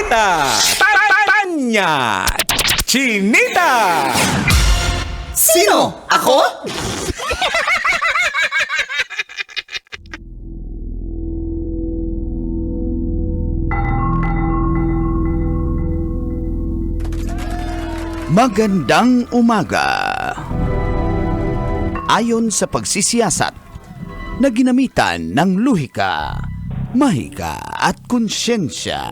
Tita Tanya Chinita. Sino? Ako? Magandang umaga. Ayon sa pagsisiyasat na ginamitan ng luhika, mahika at konsyensya,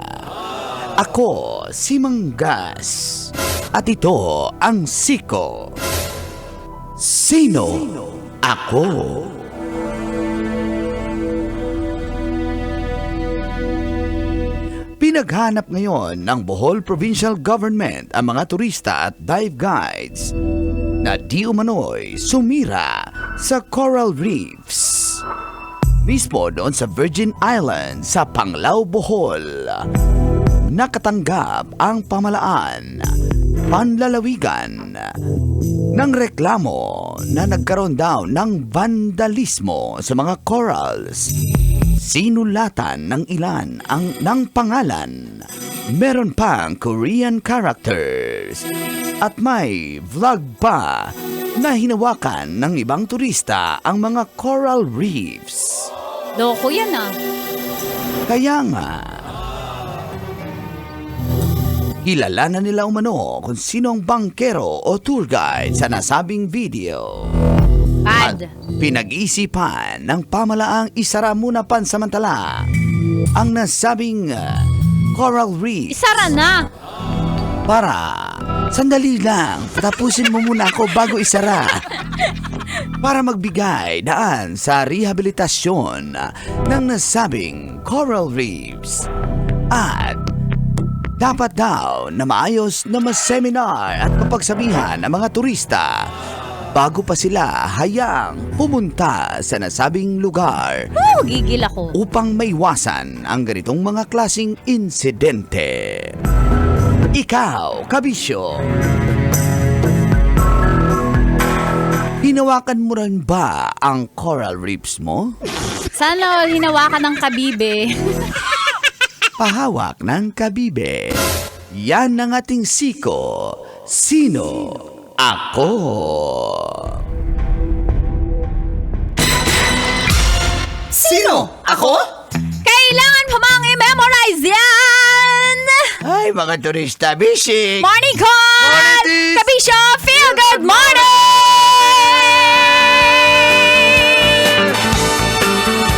ako si Manggas at ito ang Siko. Sino ako? Pinaghanap ngayon ng Bohol Provincial Government ang mga turista at dive guides na di umano'y sumira sa coral reefs. Mismo doon sa Virgin Islands sa Panglao, Bohol, nakatanggap ang pamalaan, panlalawigan, ng reklamo na nagkaroon daw ng vandalismo sa mga corals. Sinulatan ng ilan ng pangalan. Meron pang Korean characters. At may vlog pa na hinawakan ng ibang turista ang mga coral reefs. Loko yan ah. Kaya nga, kilala na nila umano kung sino ang bangkero o tour guide sa nasabing video. At Bad. pinag-isipan ng pamalaang isara muna pansamantala ang nasabing coral reef. Isara na. Para, sandali lang, tapusin mo muna ako bago isara. Para magbigay daan sa rehabilitasyon ng nasabing coral reefs. At dapat daw na maayos na seminar at mapagsabihan ng mga turista bago pa sila hayang pumunta sa nasabing lugar Gigil ako. upang maiwasan ang ganitong mga klasing insidente. Ikaw, kabisyo, hinawakan mo rin ba ang coral reefs mo? Sana hinawakan ng kabibe. Pahawak ng kabibe. Yan ang ating Siko. Sino ako? Sino? Ako? Kailangan mo mang i-memorize yan! Ay, mga turista, bisig! Morning call! Morning! Kabisyo, feel good morning!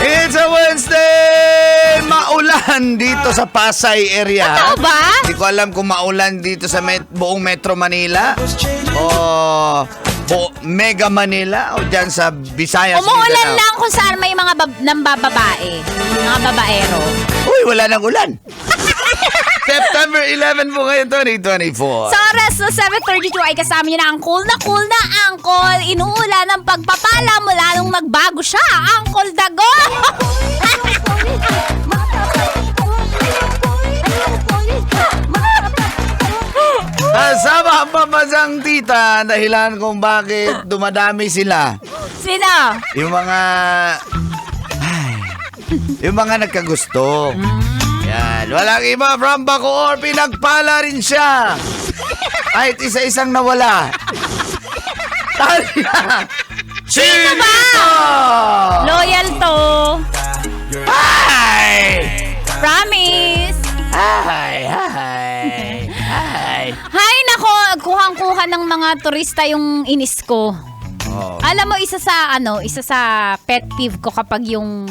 It's a Wednesday! Maulan dito sa Pasay area. Totoo ba? Hindi ko alam kung maulan dito sa buong Metro Manila o Mega Manila o dyan sa Visayas. Umuulan Mindanao. lang kung saan may mga nambababae. Mga babaero. Uy, wala nang ulan. September 11 po ngayon, 2024. Sa oras na 7:32 ay kasama niyo na ang cool na Angkol. Inuulan ng pagpapala mula nung nagbago siya, Angkol Dago! Kasama ang pamazang tita, dahilan kung bakit dumadami sila. Sino? Yung mga... yung mga nagkagusto. Yan. Walang iba from Bacoor, pinagpala rin siya. Kahit isa-isang nawala. Tanya! Sino ba? Loyal to. Hi! Promise. Hi! Hay nako, kuhang-kuha ng mga turista yung inis ko. Oh. Alam mo, isa sa pet peeve ko kapag yung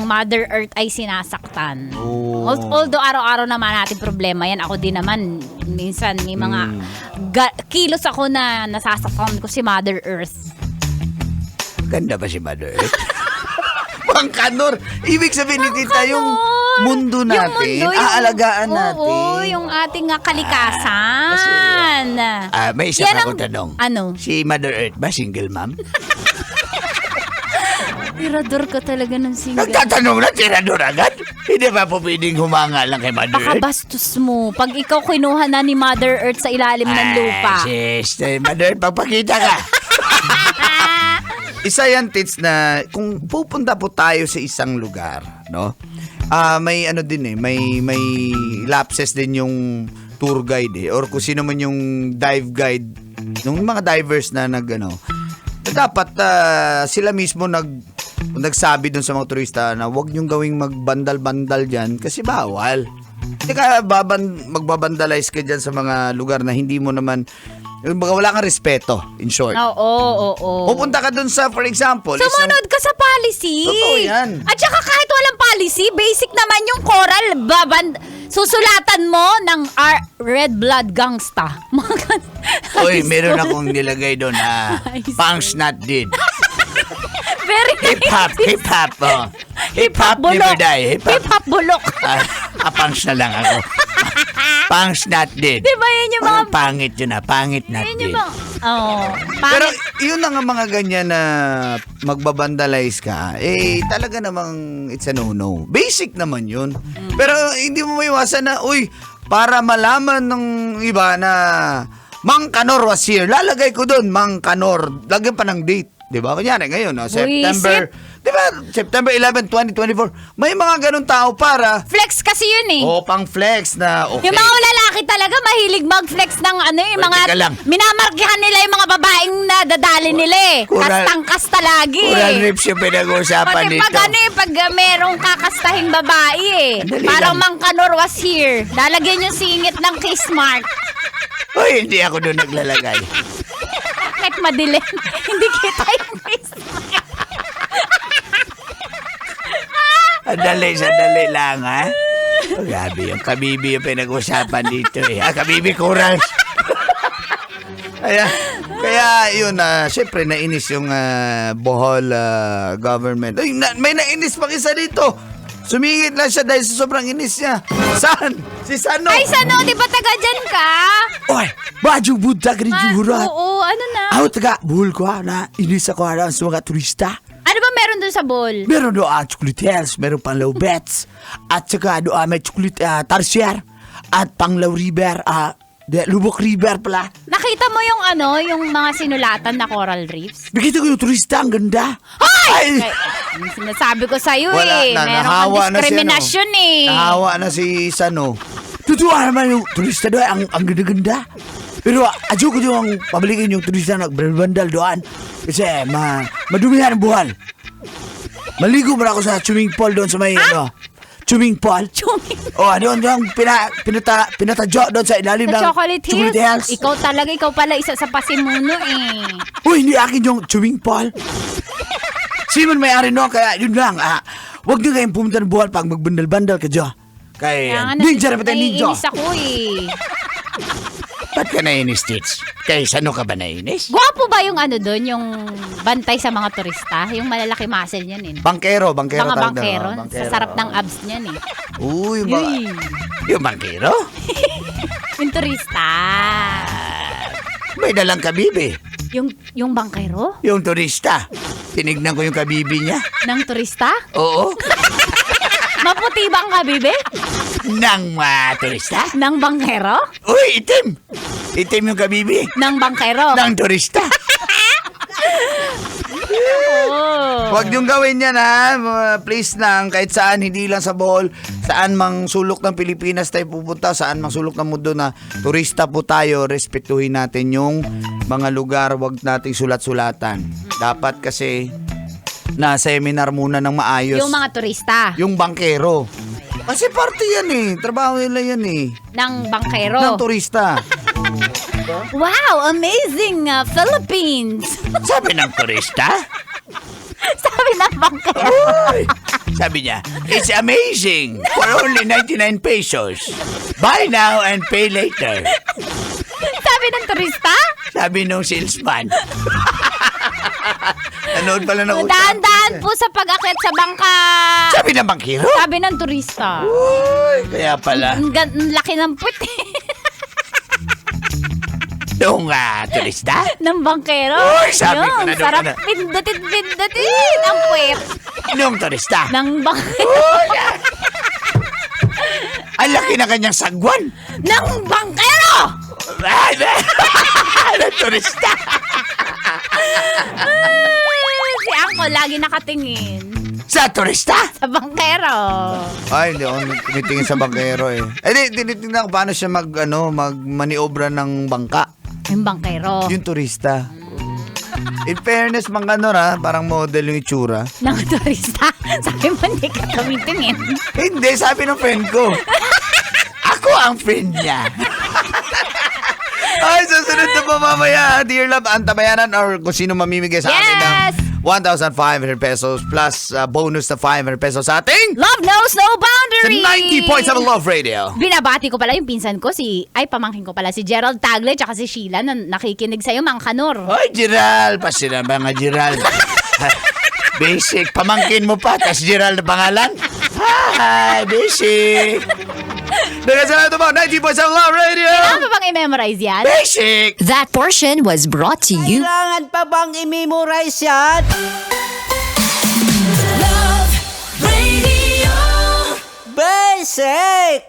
Mother Earth ay sinasaktan. Oh. Although araw-araw naman natin problema yan. Ako din naman, minsan may mga kilos ako na nasasaktan ko si Mother Earth. Ganda ba si Mother Earth? Bangkanor! Ibig sabihin ni tita, yung mundo natin, aalagaan natin. Oo, yung ating kalikasan. May isa Yan pa ang- akong tanong. Ano? Si Mother Earth ba single mom? Tirador ka talaga ng single. Nagtatanong na, tirador agad? Hindi ba po pwedeng humanga lang kay Mother Baka Earth? bastos mo. Pag ikaw kinuha na ni Mother Earth sa ilalim ng lupa. Sis, Mother Earth, pagpakita ka. Isa yan, Tits, na kung pupunta po tayo sa isang lugar, no? may ano din may lapses din yung tour guide or kung sino man yung dive guide, yung mga divers na dapat sila mismo nagsabi dun sa mga turista na huwag niyong gawing magbandal-bandal dyan kasi bawal. Hindi ka magbabandalize ka dyan sa mga lugar na hindi mo naman, wala kang respeto, in short. Oo. Pupunta ka dun sa, for example, Sumunod ka sa policy. Totoo yan. At saka kahit walang policy, basic naman yung coral, susulatan mo ng red blood gangsta. Uy, meron akong nilagay doon punks not dead. Very nice. Hip hop. Hip hop never die. Hip hop bulok. Punks na lang ako. Punks not dead. Diba yun yung mga... Pangit yun pangit not Yun dead. yung mga... Pero pangit. yun na nga mga ganyan na magbabandalize ka, talaga namang it's a no-no. Basic naman yun. Pero hindi mo maiwasan na, para malaman ng iba na Mang Kanor was here, lalagay ko doon, Mang Kanor. Lagyan pa ng date. Diba? Kunyari ngayon, September... Diba? September 11, 2024. May mga ganun tao para... Flex kasi yun pang flex na okay. Yung mga lalaki talaga mahilig mag-flex ng yung mga... Teka lang. Minamarkihan nila yung mga babaeng nadadali nila Kastang-kasta lagi Coral Reefs yung pinag-uusapan Pati dito. pag merong kakastahing babae Dali Parang lang. Mang Kanor was here. Lalagyan yung singit ng kiss mark. Hindi ako doon naglalagay. Kahit madilim. Hindi kita yung kiss mark. Sandali lang, ha? Grabe, yung kabibi yung pinag-usapan dito, Kabibi Corals. Kaya yun, syempre, nainis yung Bohol government. May nainis pang isa dito. Sumingit lang siya dahil sa sobrang inis niya. Saan? Si Sano. Ay, Sano, di ba taga dyan ka? Oy, baju budak rin juhurat. Oo, ano na? Ako taga Bohol ko, na inis ako sa mga turista. Ano ba meron dun sa bowl? Meron doon chocolate hills, meron pang low bets, at saka doon may chocolate tarsier, at pang low river, lubok river pala. Nakita mo yung yung mga sinulatan na coral reefs? Nakita ko yung turista, ang ganda. Ay! Ang sinasabi ko sa'yo meron kang discrimination Nahawa na si Sano. Totoo naman yung turista doon, ang ganda-ganda. Pero adyo ko yung pabalikin yung turista na nagbandal doon. Kasi madumihan ang buhal. Maligo mo na ako sa swimming pool doon sa may swimming pool. Doon yung pinatadyo doon sa ilalim ng Chocolate Hills? Hills. Ikaw pala isa sa pasimuno Hindi akin yung swimming pool. Simon may-ari noon, kaya yun lang. Huwag nyo kayong pumunta ng buhal pag magbandal-bandal ka dyan. Kaya ninja na patay ninja. Naiinis ako Ba't ka nainis, Tits? Kaya sano ka ba nainis? Gwapo ba yung doon, yung bantay sa mga turista? Yung malalaki muscle niyan Bangkero. Mga tawag bangkero. doon. Sa sarap ng abs niyan Uy, Yay. yung bangkero? Yung turista. May dalang kabibi. Yung bangkero? Yung turista. Tinignan ko yung kabibi niya. Ng turista? Oo. Maputi bang kabibe? Nang turista? Ng bangkero? Uy, itim! Itim yung kabibi. Ng bangkero? Nang turista. Huwag niyong gawin yan, please lang, kahit saan, hindi lang sa Bohol, saan mang sulok ng Pilipinas tayo pupunta, saan mang sulok ng mundo na turista po tayo, respetuhin natin yung mga lugar, huwag nating sulat-sulatan. Dapat kasi na seminar muna ng maayos. Yung mga turista. Yung bangkero. Kasi parte yan trabaho nila yan Ng bangkero. ng turista. Wow, amazing Philippines. Sabi ng turista? Sabi ng bangkero. Uy! Sabi niya, it's amazing for only 99 pesos. Buy now and pay later. Sabi ng turista? Sabi nung salesman. Nanood pala na Dahan-dahan po sa pag-akyat sa bangka. Sabi ng bangkero? Sabi ng turista. Uy, kaya pala. Ang laki ng puti. Nung turista? Ng bangkero. Uy, sabi ko na doon, sarap pindutin. Ang puwet. Nung turista? Ng bangkero. Uy, ang laki na kanyang sagwan. Ng bangkero! Ay, ng turista. Si Angko lagi nakatingin. Sa turista? Sa bangkero. Ay, hindi ako tumitingin sa bangkero eh. Eh, tinitingnan ko paano siya magmaniobra ng bangka. Yung bangkero. Yung turista. In fairness, parang model yung itsura. Ng turista. Sabi mo, hindi ka tumitingin. Hindi, sabi ng friend ko. Ako ang friend niya. Ay, susunod na po mamaya. Dear Love, antabayanan or kung sino mamimigay sa atin ng Yes! 1,500 pesos plus bonus na 500 pesos sa ating Love knows no sa boundary! 90.7 Love Radio. Binabati ko pala yung pinsan ko, pamangkin ko pala, si Gerald Tagle, tsaka si Sheila, na nakikinig sa'yo, Mang Kanor. Ay, Gerald. Pasira ba nga, Gerald? Basic. Pamangkin mo pa. Tas Gerald na pangalan? Hi, basic. Nagasalado mo, 90.7 Love Radio. Kailangan pa bang i-memorize yan? Basic. That portion was brought to you. Kailangan pa bang i-memorize yan? Love Radio. Basic!